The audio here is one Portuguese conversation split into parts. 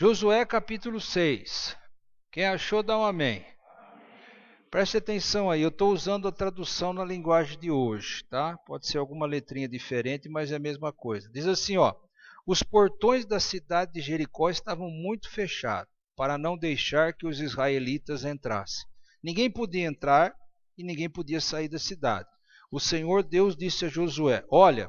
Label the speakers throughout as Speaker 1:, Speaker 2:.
Speaker 1: Josué capítulo 6. Quem achou, dá um amém. Preste atenção aí, eu estou usando a tradução na linguagem de hoje, tá? Pode ser alguma letrinha diferente, mas é a mesma coisa. Diz assim, ó: os portões da cidade de Jericó estavam muito fechados, para não deixar que os israelitas entrassem. Ninguém podia entrar e ninguém podia sair da cidade. O Senhor Deus disse a Josué: olha,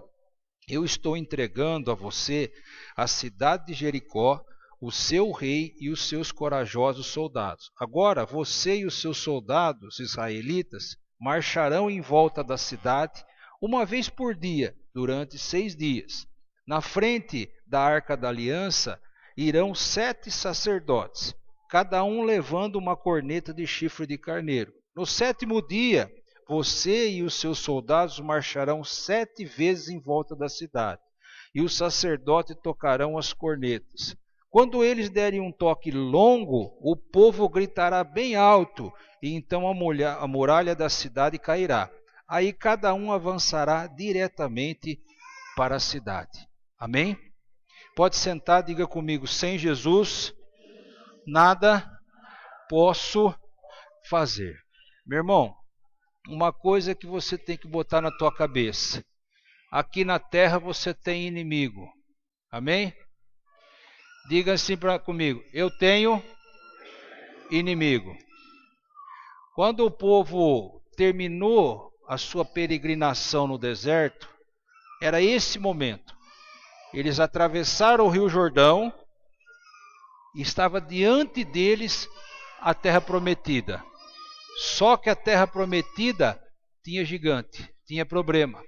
Speaker 1: eu estou entregando a você a cidade de Jericó, o seu rei e os seus corajosos soldados. Agora você e os seus soldados israelitas marcharão em volta da cidade uma vez por dia, durante 6 dias. Na frente da Arca da Aliança irão 7 sacerdotes, cada um levando uma corneta de chifre de carneiro. No 7º dia, você e os seus soldados marcharão 7 vezes em volta da cidade, e os sacerdotes tocarão as cornetas. Quando eles derem um toque longo, o povo gritará bem alto, e então a muralha da cidade cairá. Aí cada um avançará diretamente para a cidade. Amém? Pode sentar, diga comigo: sem Jesus, nada posso fazer. Meu irmão, uma coisa que você tem que botar na tua cabeça: aqui na terra você tem inimigo. Amém? Diga assim comigo: eu tenho inimigo. Quando o povo terminou a sua peregrinação no deserto, era esse momento. Eles atravessaram o Rio Jordão e estava diante deles a terra prometida. Só que a terra prometida tinha gigante, tinha problema.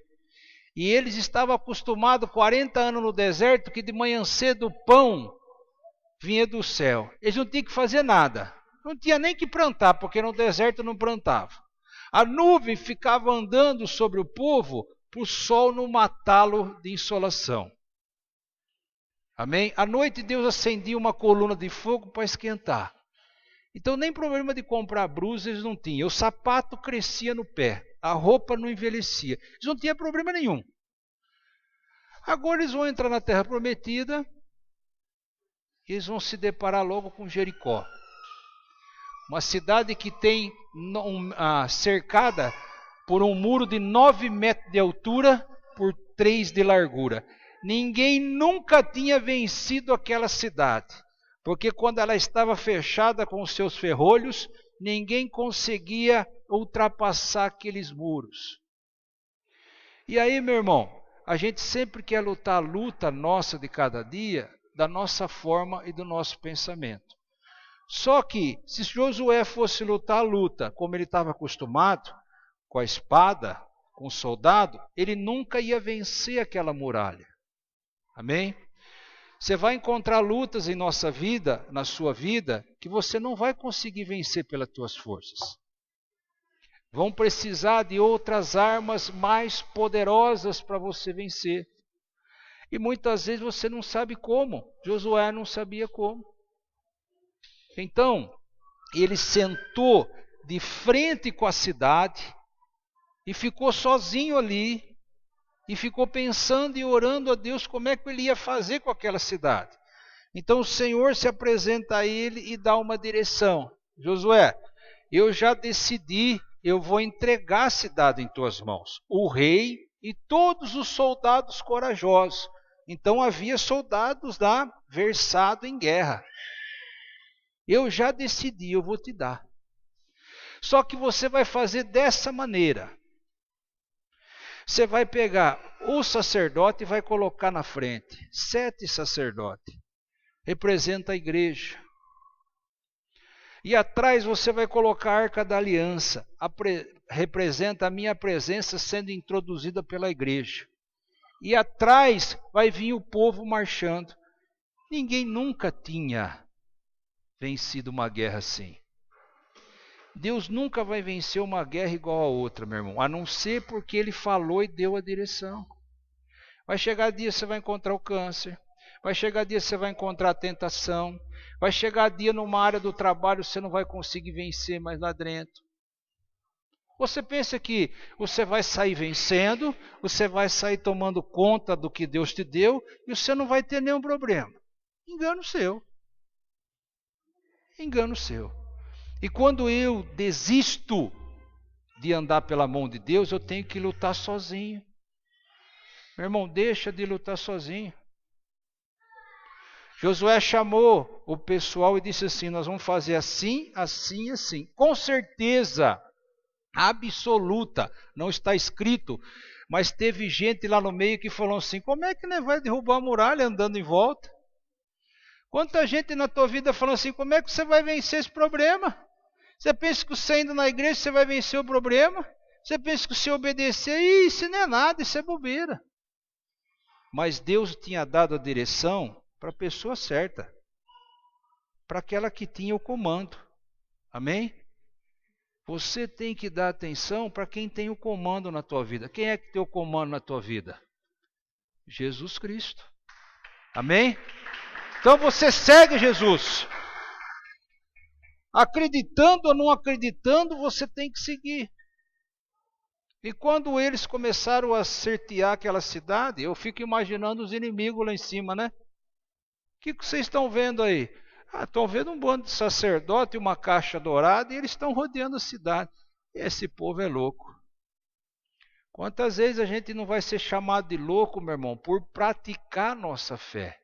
Speaker 1: E eles estavam acostumados 40 anos no deserto, que de manhã cedo o pão vinha do céu. Eles não tinham que fazer nada. Não tinha nem que plantar, porque no deserto não plantava. A nuvem ficava andando sobre o povo para o sol não matá-lo de insolação. Amém? À noite Deus acendia uma coluna de fogo para esquentar. Então nem problema de comprar blusa eles não tinham. O sapato crescia no pé, a roupa não envelhecia. Eles não tinham problema nenhum. Agora eles vão entrar na terra prometida e eles vão se deparar logo com Jericó. Uma cidade que tem cercada por um muro de 9 metros de altura por 3 de largura. Ninguém nunca tinha vencido aquela cidade, porque quando ela estava fechada com os seus ferrolhos, ninguém conseguia ultrapassar aqueles muros. E aí, meu irmão, a gente sempre quer lutar a luta nossa de cada dia, da nossa forma e do nosso pensamento. Só que, se Josué fosse lutar a luta como ele estava acostumado, com a espada, com o soldado, ele nunca ia vencer aquela muralha. Amém? Você vai encontrar lutas em nossa vida, na sua vida, que você não vai conseguir vencer pelas tuas forças. Vão precisar de outras armas mais poderosas para você vencer. E muitas vezes você não sabe como. Josué não sabia como. Então, ele sentou de frente com a cidade e ficou sozinho ali. E ficou pensando e orando a Deus como é que ele ia fazer com aquela cidade. Então o Senhor se apresenta a ele e dá uma direção. Josué, eu já decidi, eu vou entregar a cidade em tuas mãos, o rei e todos os soldados corajosos. Então havia soldados lá versados em guerra. Eu já decidi, eu vou te dar. Só que você vai fazer dessa maneira. Você vai pegar o sacerdote e vai colocar na frente. 7 sacerdotes. Representa a igreja. E atrás você vai colocar a Arca da Aliança. Representa a minha presença sendo introduzida pela igreja. E atrás vai vir o povo marchando. Ninguém nunca tinha vencido uma guerra assim. Deus nunca vai vencer uma guerra igual a outra, meu irmão, a não ser porque Ele falou e deu a direção. Vai chegar dia você vai encontrar o câncer, vai chegar dia você vai encontrar a tentação, vai chegar dia numa área do trabalho você não vai conseguir vencer mais lá dentro. Você pensa que você vai sair vencendo, você vai sair tomando conta do que Deus te deu e você não vai ter nenhum problema. Engano seu. Engano seu. E quando eu desisto de andar pela mão de Deus, eu tenho que lutar sozinho. Meu irmão, deixa de lutar sozinho. Josué chamou o pessoal e disse assim: nós vamos fazer assim, assim e assim. Com certeza absoluta, não está escrito, mas teve gente lá no meio que falou assim: como é que nós vai derrubar a muralha andando em volta? Quanta gente na tua vida falando assim: como é que você vai vencer esse problema? Você pensa que você indo na igreja você vai vencer o problema? Você pensa que se obedecer, isso não é nada, isso é bobeira. Mas Deus tinha dado a direção para a pessoa certa, para aquela que tinha o comando. Amém? Você tem que dar atenção para quem tem o comando na tua vida. Quem é que tem o comando na tua vida? Jesus Cristo. Amém? Então você segue Jesus. Acreditando ou não acreditando, você tem que seguir. E quando eles começaram a certear aquela cidade, eu fico imaginando os inimigos lá em cima, né? O que vocês estão vendo aí? Estão vendo um bando de sacerdote e uma caixa dourada e eles estão rodeando a cidade. Esse povo é louco. Quantas vezes a gente não vai ser chamado de louco, meu irmão, por praticar nossa fé?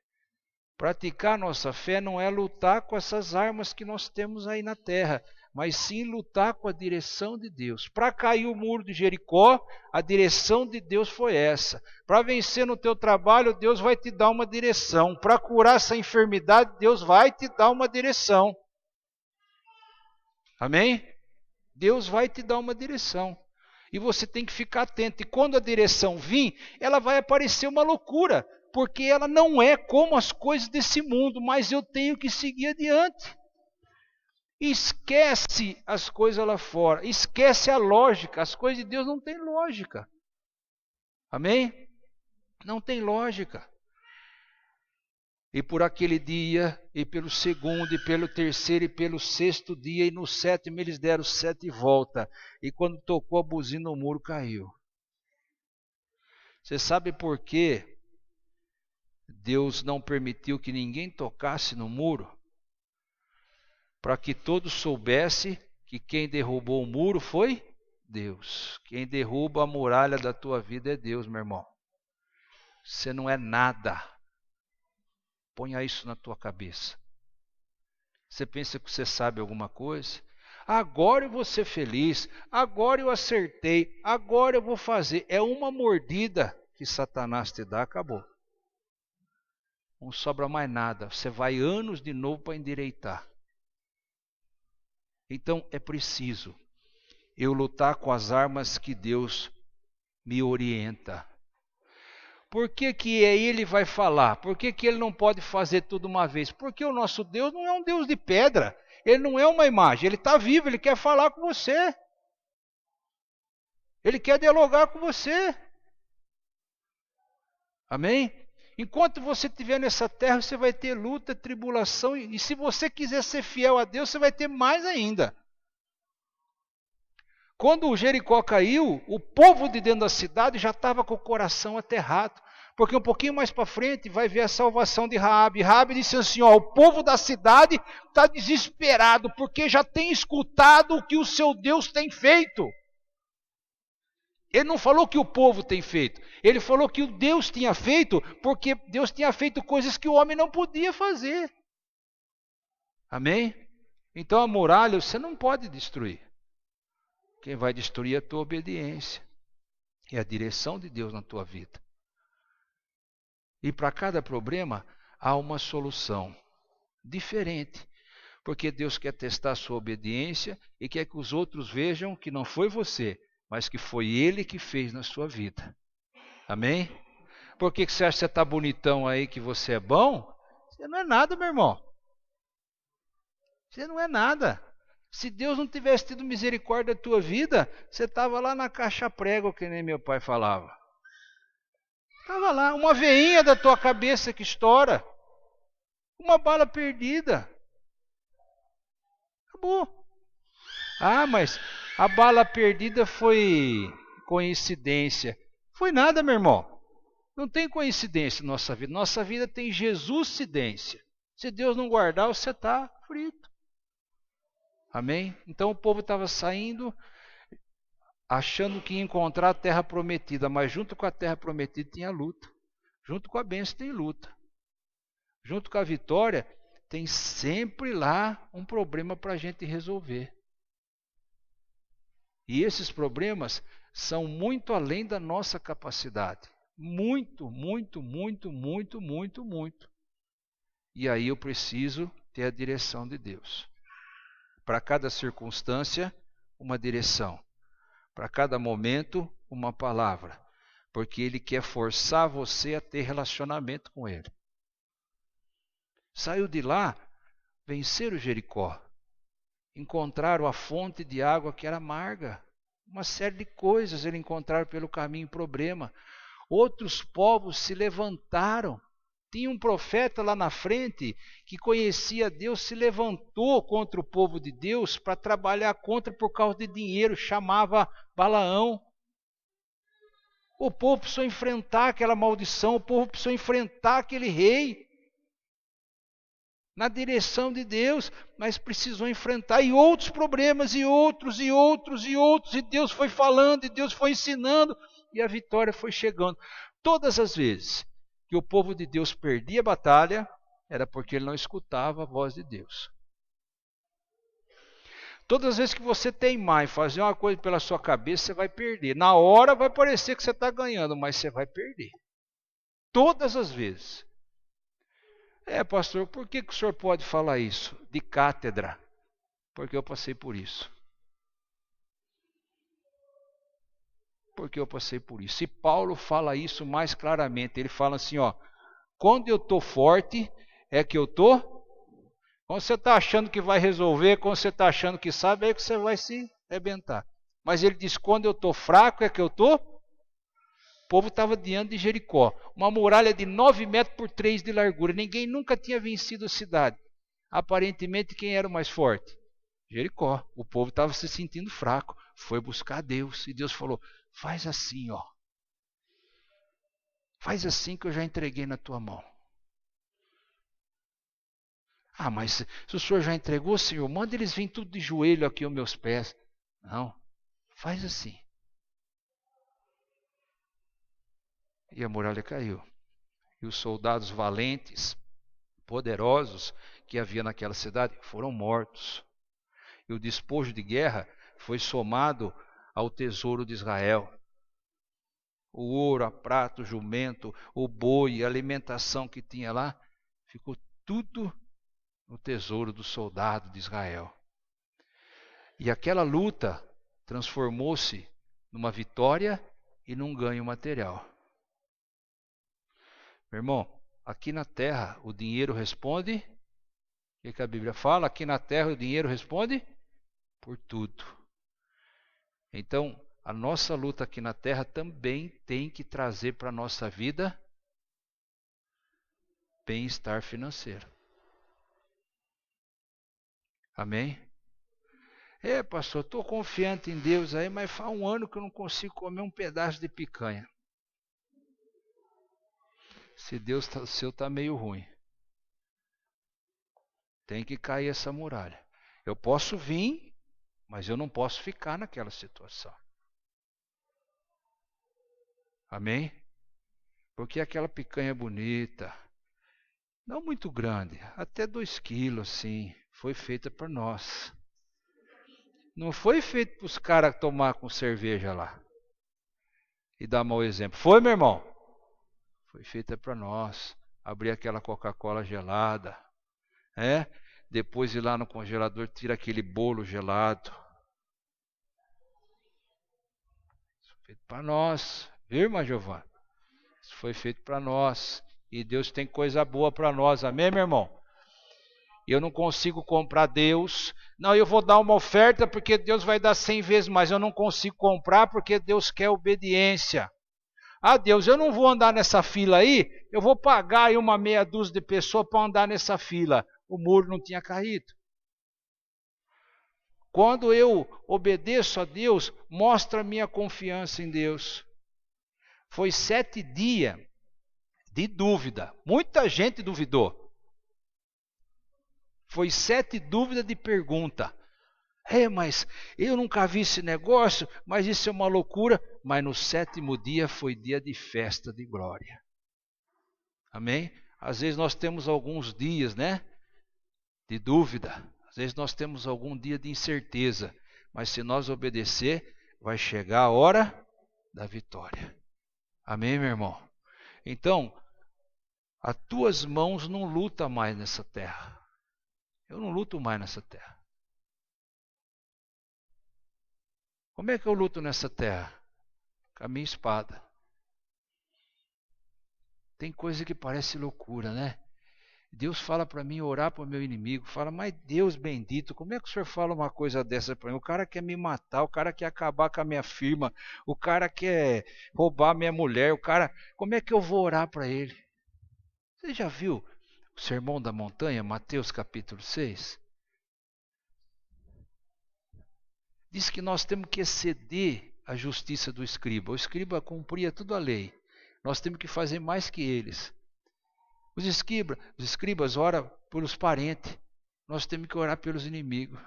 Speaker 1: Praticar nossa fé não é lutar com essas armas que nós temos aí na terra, mas sim lutar com a direção de Deus. Para cair o muro de Jericó, a direção de Deus foi essa. Para vencer no teu trabalho, Deus vai te dar uma direção. Para curar essa enfermidade, Deus vai te dar uma direção. Amém? Deus vai te dar uma direção. E você tem que ficar atento. E quando a direção vir, ela vai aparecer uma loucura, porque ela não é como as coisas desse mundo, mas eu tenho que seguir adiante. Esquece as coisas lá fora, esquece a lógica. As coisas de Deus não têm lógica. Amém? Não tem lógica. E por aquele dia, e pelo segundo, e pelo terceiro, e pelo sexto dia, e no sétimo eles deram 7 voltas. E quando tocou a buzina, o muro caiu. Você sabe por quê Deus não permitiu que ninguém tocasse no muro? Para que todos soubessem que quem derrubou o muro foi Deus. Quem derruba a muralha da tua vida é Deus, meu irmão. Você não é nada. Ponha isso na tua cabeça. Você pensa que você sabe alguma coisa? Agora eu vou ser feliz, agora eu acertei, agora eu vou fazer. É uma mordida que Satanás te dá, acabou. Não sobra mais nada. Você vai anos de novo para endireitar. Então é preciso eu lutar com as armas que Deus me orienta. Por que ele vai falar? Por que ele não pode fazer tudo uma vez? Porque o nosso Deus não é um Deus de pedra. Ele não é uma imagem. Ele está vivo, ele quer falar com você. Ele quer dialogar com você. Amém? Enquanto você estiver nessa terra, você vai ter luta, tribulação. E se você quiser ser fiel a Deus, você vai ter mais ainda. Quando o Jericó caiu, o povo de dentro da cidade já estava com o coração aterrado. Porque um pouquinho mais para frente vai ver a salvação de Raabe. Raabe disse assim, o povo da cidade está desesperado, porque já tem escutado o que o seu Deus tem feito. Ele não falou que o povo tem feito. Ele falou que o Deus tinha feito, porque Deus tinha feito coisas que o homem não podia fazer. Amém? Então a muralha você não pode destruir. Quem vai destruir é a tua obediência. É a direção de Deus na tua vida. E para cada problema há uma solução diferente. Porque Deus quer testar a sua obediência e quer que os outros vejam que não foi você, mas que foi Ele que fez na sua vida. Amém? Por que você acha que você está bonitão aí, que você é bom? Você não é nada, meu irmão. Você não é nada. Se Deus não tivesse tido misericórdia da tua vida, você estava lá na caixa prego, que nem meu pai falava. Estava lá, uma veinha da tua cabeça que estoura. Uma bala perdida. Acabou. Mas a bala perdida foi coincidência. Foi nada, meu irmão. Não tem coincidência na nossa vida. Nossa vida tem Jesuscidência. Se Deus não guardar, você está frito. Amém? Então o povo estava saindo, achando que ia encontrar a terra prometida, mas junto com a terra prometida tinha luta. Junto com a bênção tem luta. Junto com a vitória tem sempre lá um problema para a gente resolver. E esses problemas são muito além da nossa capacidade. Muito, muito, muito, muito, muito, muito. E aí eu preciso ter a direção de Deus. Para cada circunstância, uma direção. Para cada momento, uma palavra. Porque Ele quer forçar você a ter relacionamento com Ele. Saiu de lá, venceram Jericó. Encontraram a fonte de água que era amarga. Uma série de coisas eles encontraram pelo caminho, problema. Outros povos se levantaram. Tinha um profeta lá na frente que conhecia Deus, se levantou contra o povo de Deus para trabalhar contra por causa de dinheiro, chamava Balaão. O povo precisou enfrentar aquela maldição, o povo precisou enfrentar aquele rei. Na direção de Deus, mas precisou enfrentar e outros problemas, e outros, e outros, e outros, e Deus foi falando, e Deus foi ensinando, e a vitória foi chegando. Todas as vezes que o povo de Deus perdia a batalha, era porque ele não escutava a voz de Deus. Todas as vezes que você teimar em fazer uma coisa pela sua cabeça, você vai perder. Na hora vai parecer que você está ganhando, mas você vai perder. Todas as vezes. Pastor, por que o senhor pode falar isso? De cátedra. Porque eu passei por isso. Porque eu passei por isso. E Paulo fala isso mais claramente. Ele fala assim, quando eu estou forte, é que eu estou. Quando você está achando que vai resolver, quando você está achando que sabe, é que você vai se arrebentar. Mas ele diz, quando eu estou fraco, é que eu estou. O povo estava diante de Jericó, uma muralha de 9 metros por 3 de largura. Ninguém nunca tinha vencido a cidade. Aparentemente, quem era o mais forte? Jericó. O povo estava se sentindo fraco. Foi buscar Deus. E Deus falou, faz assim, Faz assim que eu já entreguei na tua mão. Mas se o senhor já entregou, Senhor, manda eles virem tudo de joelho aqui aos meus pés. Não, faz assim. E a muralha caiu. E os soldados valentes, poderosos que havia naquela cidade foram mortos. E o despojo de guerra foi somado ao tesouro de Israel. O ouro, a prata, o jumento, o boi, a alimentação que tinha lá, ficou tudo no tesouro do soldado de Israel. E aquela luta transformou-se numa vitória e num ganho material. Meu irmão, aqui na terra o dinheiro responde. O que a Bíblia fala? Aqui na terra o dinheiro responde por tudo. Então, a nossa luta aqui na terra também tem que trazer para a nossa vida bem-estar financeiro. Amém? Pastor, estou confiante em Deus aí, mas faz um ano que eu não consigo comer um pedaço de picanha. Se Deus o seu está meio ruim. Tem que cair essa muralha. Eu posso vir, mas eu não posso ficar naquela situação. Amém? Porque aquela picanha bonita, não muito grande, até 2 quilos, sim, foi feita para nós. Não foi feito para os caras tomar com cerveja lá e dar mau exemplo. Foi, meu irmão? Foi feita para nós. Abrir aquela Coca-Cola gelada. Depois ir lá no congelador, tira aquele bolo gelado. Isso foi feito para nós. Viu, irmã Giovana? Isso foi feito para nós. E Deus tem coisa boa para nós. Amém, meu irmão? Eu não consigo comprar Deus. Não, eu vou dar uma oferta porque Deus vai dar 100 vezes mais. Eu não consigo comprar porque Deus quer obediência. Deus, eu não vou andar nessa fila aí. Eu vou pagar aí uma meia dúzia de pessoas para andar nessa fila. O muro não tinha caído. Quando eu obedeço a Deus, mostra a minha confiança em Deus. Foi 7 dias de dúvida. Muita gente duvidou. Foi 7 dúvidas de pergunta. Mas eu nunca vi esse negócio, mas isso é uma loucura. Mas no 7º dia foi dia de festa de glória. Amém? Às vezes nós temos alguns dias, de dúvida. Às vezes nós temos algum dia de incerteza. Mas se nós obedecer, vai chegar a hora da vitória. Amém, meu irmão? Então, as tuas mãos não lutam mais nessa terra. Eu não luto mais nessa terra. Como é que eu luto nessa terra? Com a minha espada. Tem coisa que parece loucura, né? Deus fala para mim orar para o meu inimigo. Fala, mas Deus bendito, como é que o senhor fala uma coisa dessa para mim? O cara quer me matar, o cara quer acabar com a minha firma, o cara quer roubar minha mulher, como é que eu vou orar para ele? Você já viu o Sermão da Montanha, Mateus capítulo 6? Diz que nós temos que exceder a justiça do escriba. O escriba cumpria toda a lei. Nós temos que fazer mais que eles. Os escribas oram pelos parentes. Nós temos que orar pelos inimigos.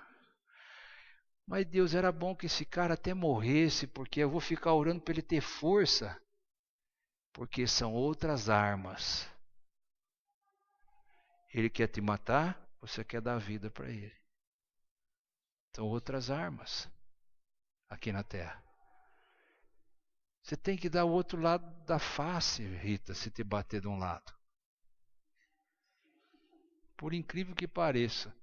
Speaker 1: Mas Deus, era bom que esse cara até morresse, porque eu vou ficar orando para ele ter força. Porque são outras armas. Ele quer te matar, você quer dar vida para ele. São outras armas aqui na terra. Você tem que dar o outro lado da face, Rita, se te bater de um lado. Por incrível que pareça.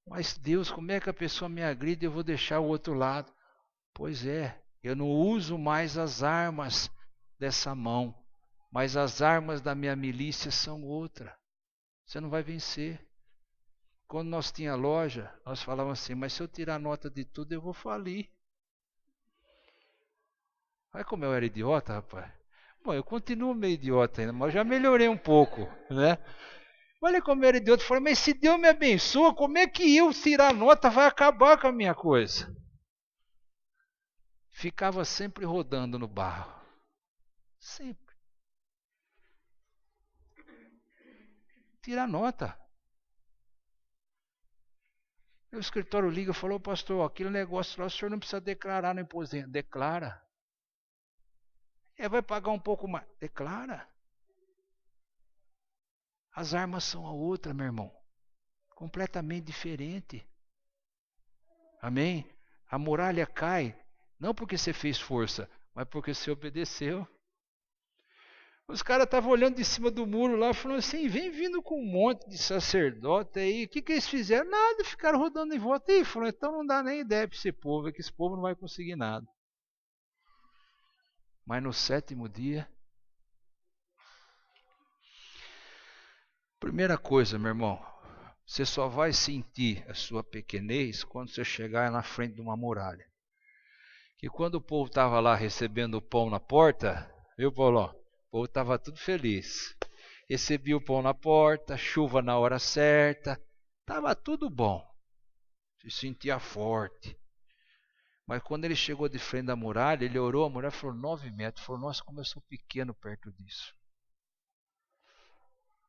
Speaker 1: Mas Deus, como é que a pessoa me agride e eu vou deixar o outro lado? Pois é, eu não uso mais as armas dessa mão, mas as armas da minha milícia são outra. Você não vai vencer. Quando nós tinha loja, nós falávamos assim, mas se eu tirar nota de tudo, eu vou falir. Olha como eu era idiota, rapaz. Bom, eu continuo meio idiota ainda, mas eu já melhorei um pouco, né? Olha como eu era idiota. Eu falei, mas se Deus me abençoa, como é que eu tirar nota vai acabar com a minha coisa? Ficava sempre rodando no barro. Sempre. Tirar nota. O escritório liga e falou, pastor, aquele negócio lá, o senhor não precisa declarar no imposto. Declara. Vai pagar um pouco mais. Declara. As armas são a outra, meu irmão. Completamente diferente. Amém? A muralha cai, não porque você fez força, mas porque você obedeceu. Os caras estavam olhando de cima do muro lá, falando assim, vem vindo com um monte de sacerdote aí. O que eles fizeram? Nada, ficaram rodando em volta. E falou, então não dá nem ideia para esse povo, é que esse povo não vai conseguir nada. Mas no 7º dia, primeira coisa, meu irmão, você só vai sentir a sua pequenez quando você chegar na frente de uma muralha. E quando o povo estava lá recebendo o pão na porta, viu, Paulo? O povo estava tudo feliz. Recebia o pão na porta, chuva na hora certa, estava tudo bom. Se sentia forte. Mas quando ele chegou de frente da muralha, ele orou, a muralha falou 9 metros. Falou, nossa, como eu sou pequeno perto disso.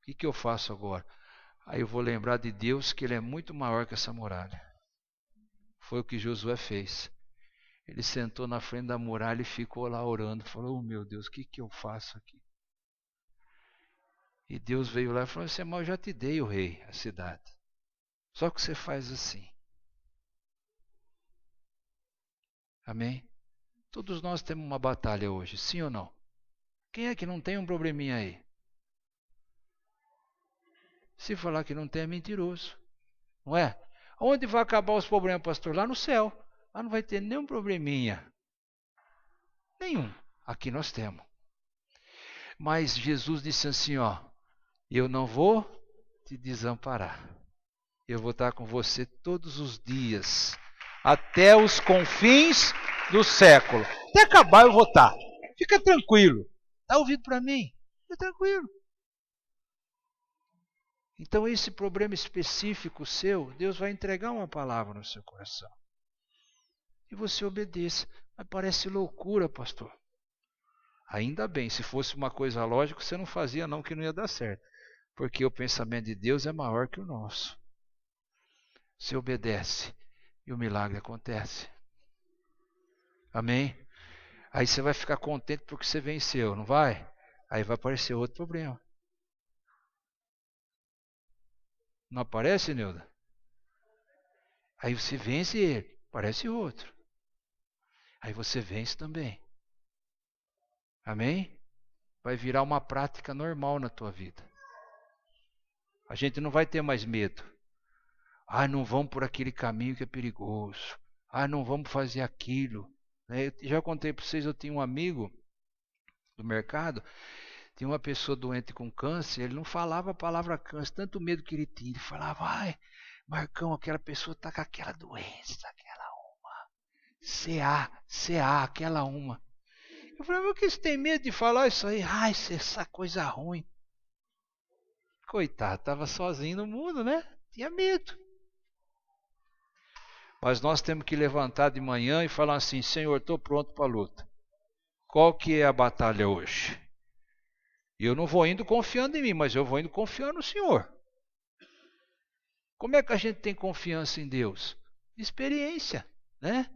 Speaker 1: O que eu faço agora? Aí eu vou lembrar de Deus, que ele é muito maior que essa muralha. Foi o que Josué fez. Ele sentou na frente da muralha e ficou lá orando. Falou, oh, meu Deus, o que eu faço aqui? E Deus veio lá e falou assim, mas eu já te dei, o rei, a cidade. Só que você faz assim. Amém? Todos nós temos uma batalha hoje, sim ou não? Quem é que não tem um probleminha aí? Se falar que não tem, é mentiroso. Não é? Onde vai acabar os problemas, pastor? Lá no céu. Lá não vai ter nenhum probleminha. Nenhum. Aqui nós temos. Mas Jesus disse assim, ó, eu não vou te desamparar. Eu vou estar com você todos os dias, até os confins do século. Até acabar eu vou estar. Fica tranquilo. Está ouvindo para mim? Fica tranquilo. Então esse problema específico seu, Deus vai entregar uma palavra no seu coração. E você obedeça. Mas parece loucura, pastor. Ainda bem, se fosse uma coisa lógica, você não fazia não, que não ia dar certo. Porque o pensamento de Deus é maior que o nosso. Você obedece e o milagre acontece. Amém? Aí você vai ficar contente porque você venceu, não vai? Aí vai aparecer outro problema. Não aparece, Nilda? Aí você vence ele, aparece outro. Aí você vence também. Amém? Vai virar uma prática normal na tua vida. A gente não vai ter mais medo. Não vamos por aquele caminho que é perigoso. Não vamos fazer aquilo. Eu já contei para vocês, eu tinha um amigo do mercado, tinha uma pessoa doente com câncer, ele não falava a palavra câncer, tanto medo que ele tinha. Ele falava, Marcão, aquela pessoa está com aquela doença, aquela uma. CA, aquela uma. Eu falei, mas por que você tem medo de falar isso aí? Essa coisa ruim. Coitado, estava sozinho no mundo, né? Tinha medo. Mas nós temos que levantar de manhã e falar assim, Senhor, estou pronto para a luta. Qual que é a batalha hoje? E eu não vou indo confiando em mim, mas eu vou indo confiando no Senhor. Como é que a gente tem confiança em Deus? Experiência, né?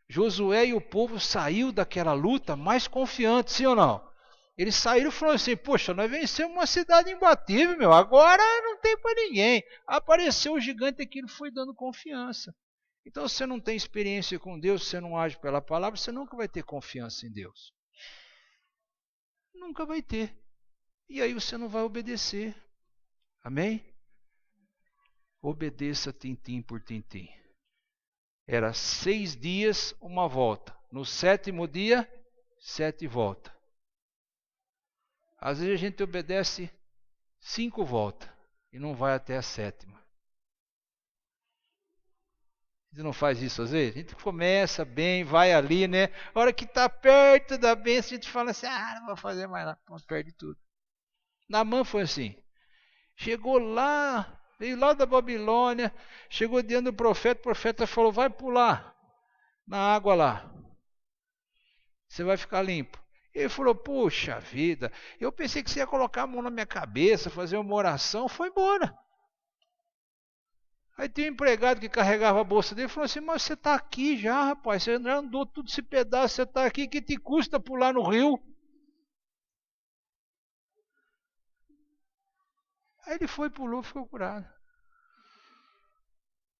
Speaker 1: Josué e o povo saiu daquela luta mais confiante, sim ou não? Eles saíram e falaram assim, poxa, nós vencemos uma cidade imbatível, meu, agora não tem para ninguém. Apareceu o gigante, aquilo foi dando confiança. Então, se você não tem experiência com Deus, se você não age pela palavra, você nunca vai ter confiança em Deus. Nunca vai ter. E aí você não vai obedecer. Amém? Obedeça tintim por tintim. Era 6 dias, uma volta. No 7º dia, 7 voltas. Às vezes a gente obedece 5 voltas e não vai até a 7ª. A gente não faz isso às vezes? A gente começa bem, vai ali, né? A hora que está perto da bênção, a gente fala assim, não vou fazer mais nada, perde tudo. Naamã foi assim. Chegou lá, veio lá da Babilônia, chegou diante do profeta, o profeta falou, vai pular na água lá. Você vai ficar limpo. Ele falou, puxa vida, eu pensei que você ia colocar a mão na minha cabeça, fazer uma oração, foi embora. Aí tem um empregado que carregava a bolsa dele e falou assim, mas você está aqui já, rapaz, você já andou tudo esse pedaço, você está aqui, que te custa pular no rio? Aí ele foi, pulou, ficou curado.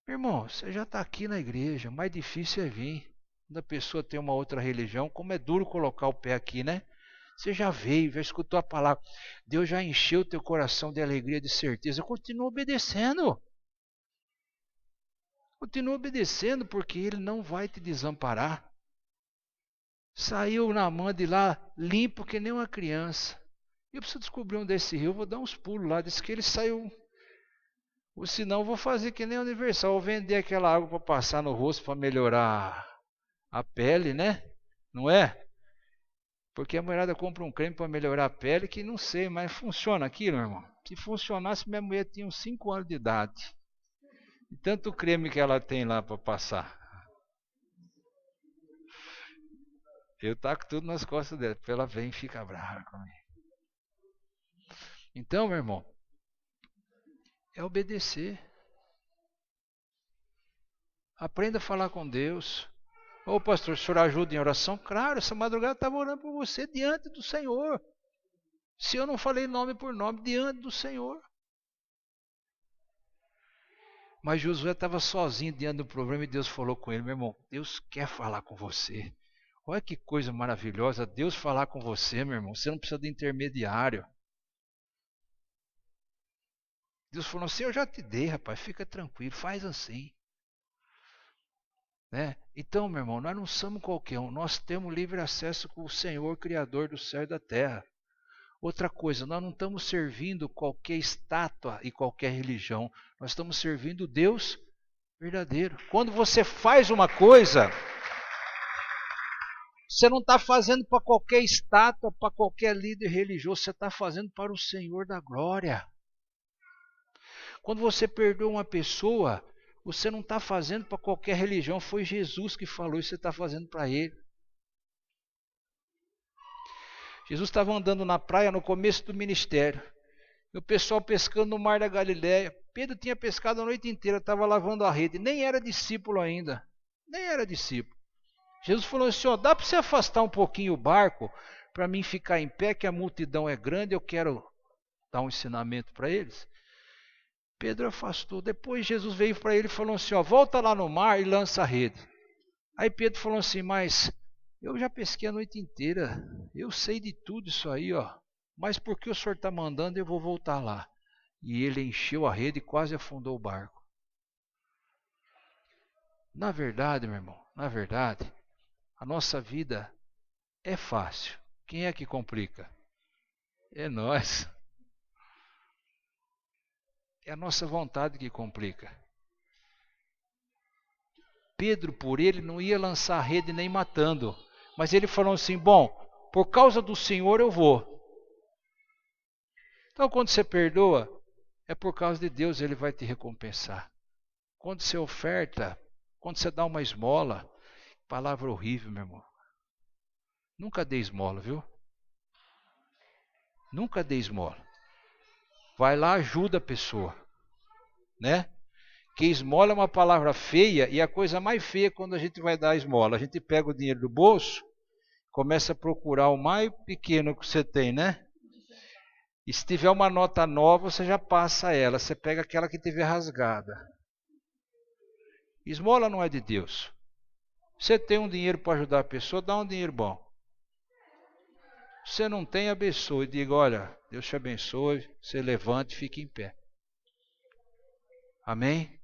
Speaker 1: Irmão, você já está aqui na igreja, o mais difícil é vir. Quando a pessoa tem uma outra religião, como é duro colocar o pé aqui, né? Você já veio, já escutou a palavra. Deus já encheu o teu coração de alegria, de certeza. Continua obedecendo. Continua obedecendo, porque Ele não vai te desamparar. Saiu Naamã de lá limpo que nem uma criança. Eu preciso descobrir onde é esse rio, eu vou dar uns pulos lá. Diz que ele saiu. Ou senão eu vou fazer que nem a Universal, vou vender aquela água para passar no rosto para melhorar a pele, né? Não é? Porque a mulherada compra um creme para melhorar a pele que não sei, mas funciona aquilo, irmão. Se funcionasse, minha mulher tinha uns 5 anos de idade. E tanto creme que ela tem lá para passar. Eu taco tudo nas costas dela, porque ela vem e fica brava comigo. Então, meu irmão, é obedecer. Aprenda a falar com Deus. Ô pastor, o senhor ajuda em oração? Claro, essa madrugada eu estava orando por você diante do Senhor. Se eu não falei nome por nome, diante do Senhor. Mas Josué estava sozinho diante do problema e Deus falou com ele, meu irmão, Deus quer falar com você. Olha que coisa maravilhosa, Deus falar com você, meu irmão. Você não precisa de intermediário. Deus falou assim, eu já te dei, rapaz, fica tranquilo, faz assim. Né? Então, meu irmão, nós não somos qualquer um, nós temos livre acesso com o Senhor, Criador do céu e da terra. Outra coisa, nós não estamos servindo qualquer estátua e qualquer religião, nós estamos servindo Deus verdadeiro. Quando você faz uma coisa, você não está fazendo para qualquer estátua, para qualquer líder religioso, você está fazendo para o Senhor da glória. Quando você perdoa uma pessoa, você não está fazendo para qualquer religião, foi Jesus que falou e você está fazendo para Ele. Jesus estava andando na praia no começo do ministério, e o pessoal pescando no mar da Galileia, Pedro tinha pescado a noite inteira, estava lavando a rede, nem era discípulo ainda, nem era discípulo. Jesus falou assim, ó, dá para você afastar um pouquinho o barco para mim ficar em pé, que a multidão é grande, eu quero dar um ensinamento para eles. Pedro afastou. Depois Jesus veio para ele e falou assim, ó, volta lá no mar e lança a rede. Aí Pedro falou assim, mas eu já pesquei a noite inteira, eu sei de tudo isso aí, ó, mas porque o senhor está mandando, eu vou voltar lá. E ele encheu a rede e quase afundou o barco. Na verdade, meu irmão, na verdade, a nossa vida é fácil. Quem é que complica? É nós. É a nossa vontade que complica. Pedro, por ele, não ia lançar a rede nem matando. Mas ele falou assim, bom, por causa do Senhor eu vou. Então quando você perdoa, é por causa de Deus, ele vai te recompensar. Quando você oferta, quando você dá uma esmola, palavra horrível, meu irmão. Nunca dê esmola, viu? Nunca dê esmola. Vai lá, ajuda a pessoa, né? Que esmola é uma palavra feia, e a coisa mais feia é quando a gente vai dar esmola. A gente pega o dinheiro do bolso, começa a procurar o mais pequeno que você tem, né? E se tiver uma nota nova, você já passa ela. Você pega aquela que tiver rasgada. Esmola não é de Deus. Você tem um dinheiro para ajudar a pessoa, dá um dinheiro bom. Você não tem, abençoe. Diga, olha, Deus te abençoe. Você levante e fique em pé. Amém?